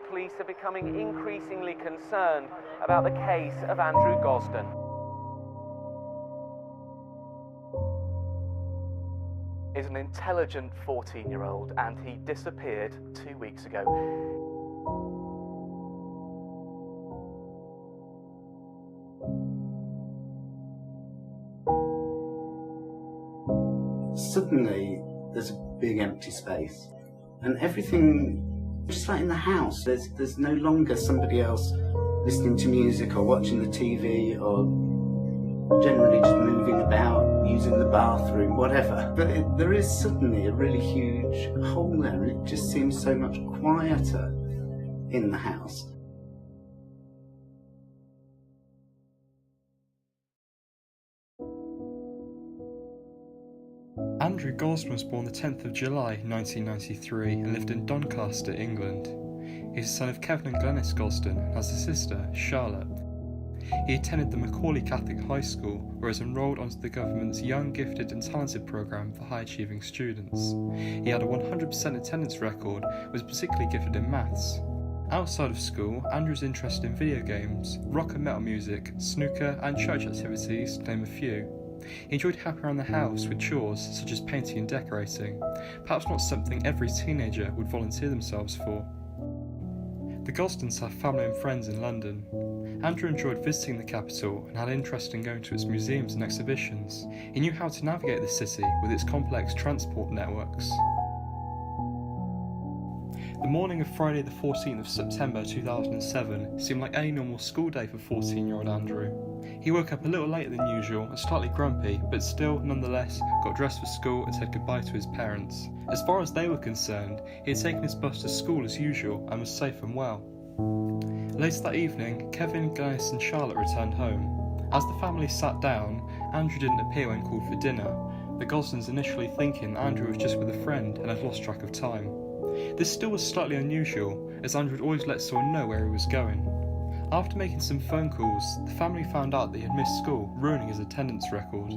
Police are becoming increasingly concerned about the case of Andrew Gosden. Is an intelligent 14-year-old, and he disappeared 2 weeks ago. Suddenly, there's a big empty space, and everything, just like in the house, there's no longer somebody else listening to music or watching the TV or generally just moving about, using the bathroom, whatever. But there is suddenly a really huge hole there, and it just seems so much quieter in the house. Andrew Gosden was born the 10th of July 1993 and lived in Doncaster, England. He is the son of Kevin and Glenys Gosden and has a sister, Charlotte. He attended the Macaulay Catholic High School, where he was enrolled onto the government's Young, Gifted and Talented programme for high-achieving students. He had a 100% attendance record and was particularly gifted in maths. Outside of school, Andrew was interested in video games, rock and metal music, snooker and church activities, to name a few. He enjoyed helping around the house with chores such as painting and decorating, perhaps not something every teenager would volunteer themselves for. The Gosdens have family and friends in London. Andrew enjoyed visiting the capital and had an interest in going to its museums and exhibitions. He knew how to navigate the city with its complex transport networks. The morning of Friday the 14th of September 2007 seemed like any normal school day for 14-year-old Andrew. He woke up a little later than usual and slightly grumpy, but still, nonetheless, got dressed for school and said goodbye to his parents. As far as they were concerned, he had taken his bus to school as usual and was safe and well. Later that evening, Kevin, Glenys and Charlotte returned home. As the family sat down, Andrew didn't appear when called for dinner, the Gosdens initially thinking Andrew was just with a friend and had lost track of time. This still was slightly unusual, as Andrew would always let someone know where he was going. After making some phone calls, the family found out that he had missed school, ruining his attendance record.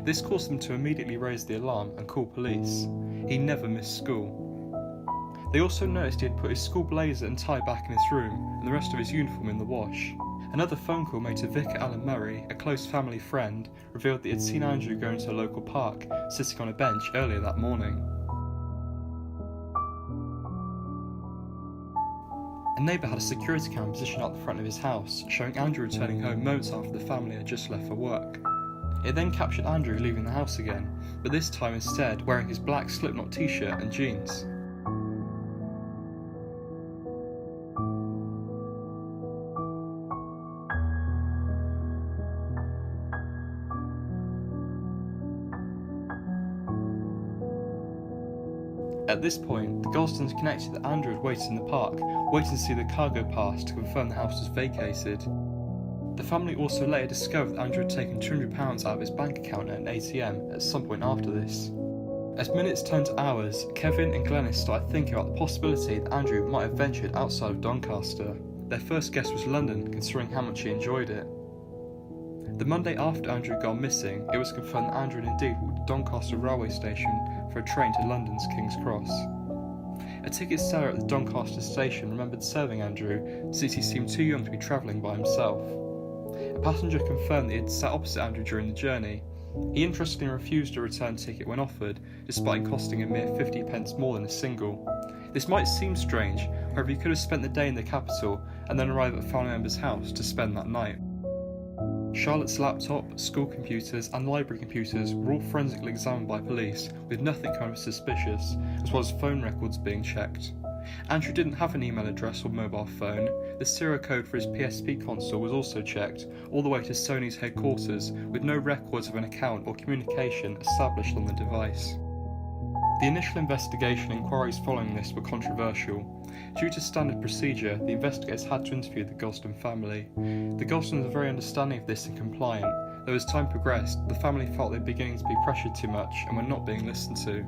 This caused them to immediately raise the alarm and call police. He never missed school. They also noticed he had put his school blazer and tie back in his room, and the rest of his uniform in the wash. Another phone call made to Vicar Alan Murray, a close family friend, revealed that he had seen Andrew going to a local park, sitting on a bench earlier that morning. A neighbour had a security camera positioned at the front of his house, showing Andrew returning home moments after the family had just left for work. It then captured Andrew leaving the house again, but this time instead wearing his black slipknot t-shirt and jeans. At this point, the Gosdens connected that Andrew had waited in the park, waiting to see the car go past to confirm the house was vacated. The family also later discovered that Andrew had taken £200 out of his bank account at an ATM at some point after this. As minutes turned to hours, Kevin and Glenys started thinking about the possibility that Andrew might have ventured outside of Doncaster. Their first guess was London, considering how much he enjoyed it. The Monday after Andrew had gone missing, it was confirmed that Andrew had indeed walked to Doncaster railway station for a train to London's King's Cross. A ticket seller at the Doncaster station remembered serving Andrew since he seemed too young to be travelling by himself. A passenger confirmed that he had sat opposite Andrew during the journey. He interestingly refused a return ticket when offered, despite costing a mere 50p more than a single. This might seem strange, however he could have spent the day in the capital and then arrived at a family member's house to spend that night. Charlotte's laptop, school computers and library computers were all forensically examined by police, with nothing kind of suspicious, as well as phone records being checked. Andrew didn't have an email address or mobile phone. The serial code for his PSP console was also checked, all the way to Sony's headquarters, with no records of an account or communication established on the device. The initial investigation and inquiries following this were controversial. Due to standard procedure, the investigators had to interview the Gosden family. The Gosdens were very understanding of this and compliant, though as time progressed, the family felt they were beginning to be pressured too much and were not being listened to.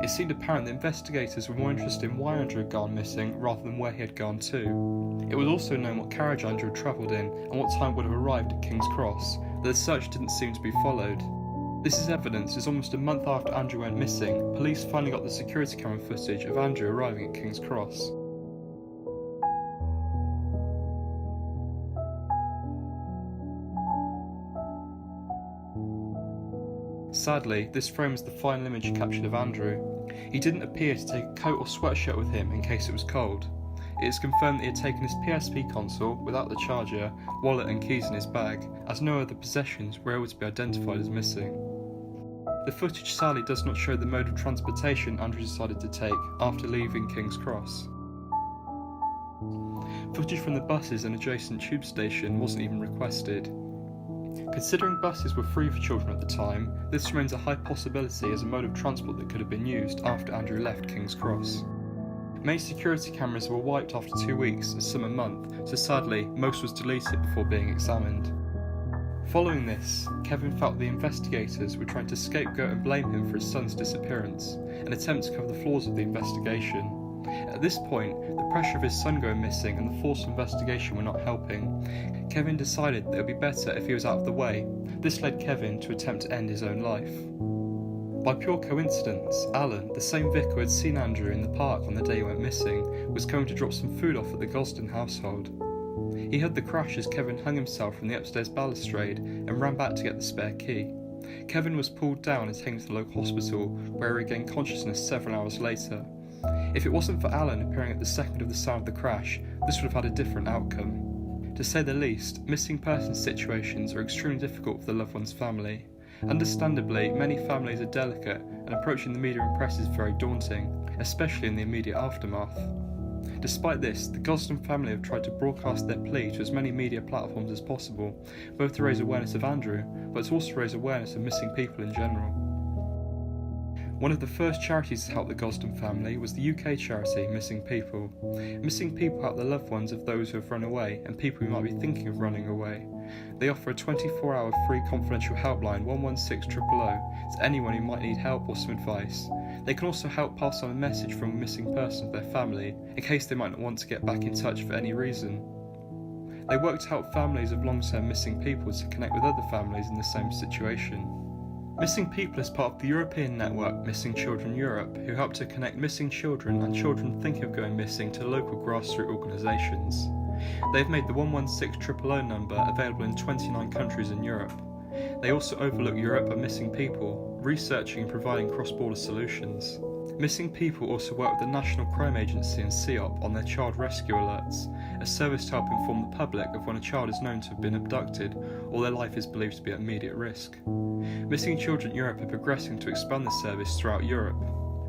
It seemed apparent that investigators were more interested in why Andrew had gone missing rather than where he had gone to. It was also known what carriage Andrew had travelled in and what time would have arrived at King's Cross, though the search didn't seem to be followed. This is evidence as almost a month after Andrew went missing, police finally got the security camera footage of Andrew arriving at King's Cross. Sadly, this frames the final image captured of Andrew. He didn't appear to take a coat or sweatshirt with him in case it was cold. It is confirmed that he had taken his PSP console without the charger, wallet and keys in his bag, as no other possessions were able to be identified as missing. The footage sadly does not show the mode of transportation Andrew decided to take after leaving King's Cross. Footage from the buses and adjacent tube station wasn't even requested. Considering buses were free for children at the time, this remains a high possibility as a mode of transport that could have been used after Andrew left King's Cross. Many security cameras were wiped after 2 weeks and some a month, so sadly most was deleted before being examined. Following this, Kevin felt the investigators were trying to scapegoat and blame him for his son's disappearance, an attempt to cover the flaws of the investigation. At this point, the pressure of his son going missing and the forced investigation were not helping. Kevin decided that it would be better if he was out of the way. This led Kevin to attempt to end his own life. By pure coincidence, Alan, the same vicar who had seen Andrew in the park on the day he went missing, was coming to drop some food off at the Gosden household. He heard the crash as Kevin hung himself from the upstairs balustrade and ran back to get the spare key. Kevin was pulled down and taken to the local hospital, where he regained consciousness several hours later. If it wasn't for Alan appearing at the second of the sound of the crash, this would have had a different outcome. To say the least, missing persons situations are extremely difficult for the loved one's family. Understandably, many families are delicate, and approaching the media and press is very daunting, especially in the immediate aftermath. Despite this, the Gosden family have tried to broadcast their plea to as many media platforms as possible, both to raise awareness of Andrew, but to also raise awareness of missing people in general. One of the first charities to help the Gosden family was the UK charity Missing People. Missing People help the loved ones of those who have run away and people who might be thinking of running away. They offer a 24-hour free confidential helpline 116000 to anyone who might need help or some advice. They can also help pass on a message from a missing person to their family in case they might not want to get back in touch for any reason. They work to help families of long-term missing people to connect with other families in the same situation. Missing People is part of the European network Missing Children Europe, who help to connect missing children and children thinking of going missing to local grassroots organisations. They have made the 116000 number available in 29 countries in Europe. They also overlook Europe and missing people, researching and providing cross-border solutions. Missing People also work with the National Crime Agency and CEOP on their child rescue alerts, a service to help inform the public of when a child is known to have been abducted or their life is believed to be at immediate risk. Missing Children Europe are progressing to expand the service throughout Europe.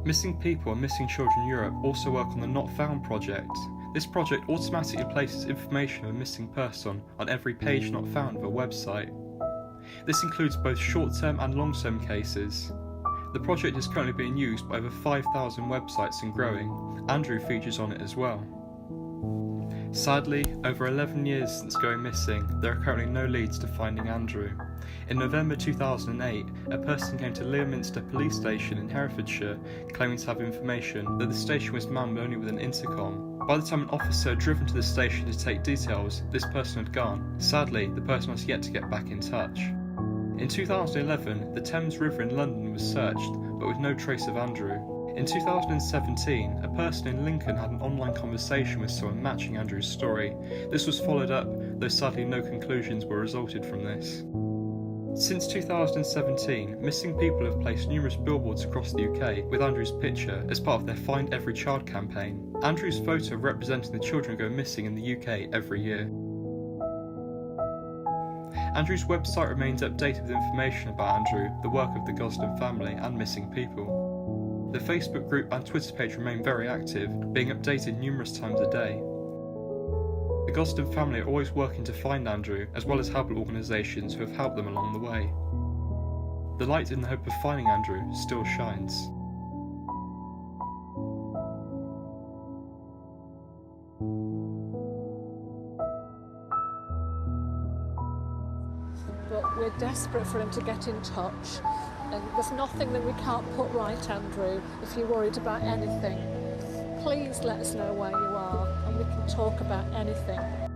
Missing People and Missing Children Europe also work on the Not Found project. This project automatically places information of a missing person on every page not found of a website. This includes both short-term and long-term cases. The project is currently being used by over 5,000 websites and growing. Andrew features on it as well. Sadly, over 11 years since going missing, there are currently no leads to finding Andrew. In November 2008, a person came to Leominster Police Station in Herefordshire claiming to have information that the station was manned only with an intercom. By the time an officer had driven to the station to take details, this person had gone. Sadly, the person has yet to get back in touch. In 2011, the Thames River in London was searched, but with no trace of Andrew. In 2017, a person in Lincoln had an online conversation with someone matching Andrew's story. This was followed up, though sadly no conclusions were resulted from this. Since 2017, Missing People have placed numerous billboards across the UK with Andrew's picture as part of their Find Every Child campaign. Andrew's photo representing the children who go missing in the UK every year. Andrew's website remains updated with information about Andrew, the work of the Gosden family and Missing People. The Facebook group and Twitter page remain very active, being updated numerous times a day. The Gosden family are always working to find Andrew, as well as help organisations who have helped them along the way. The light in the hope of finding Andrew still shines. But we're desperate for him to get in touch, and there's nothing that we can't put right, Andrew, if you're worried about anything. Please let us know where you are and we can talk about anything.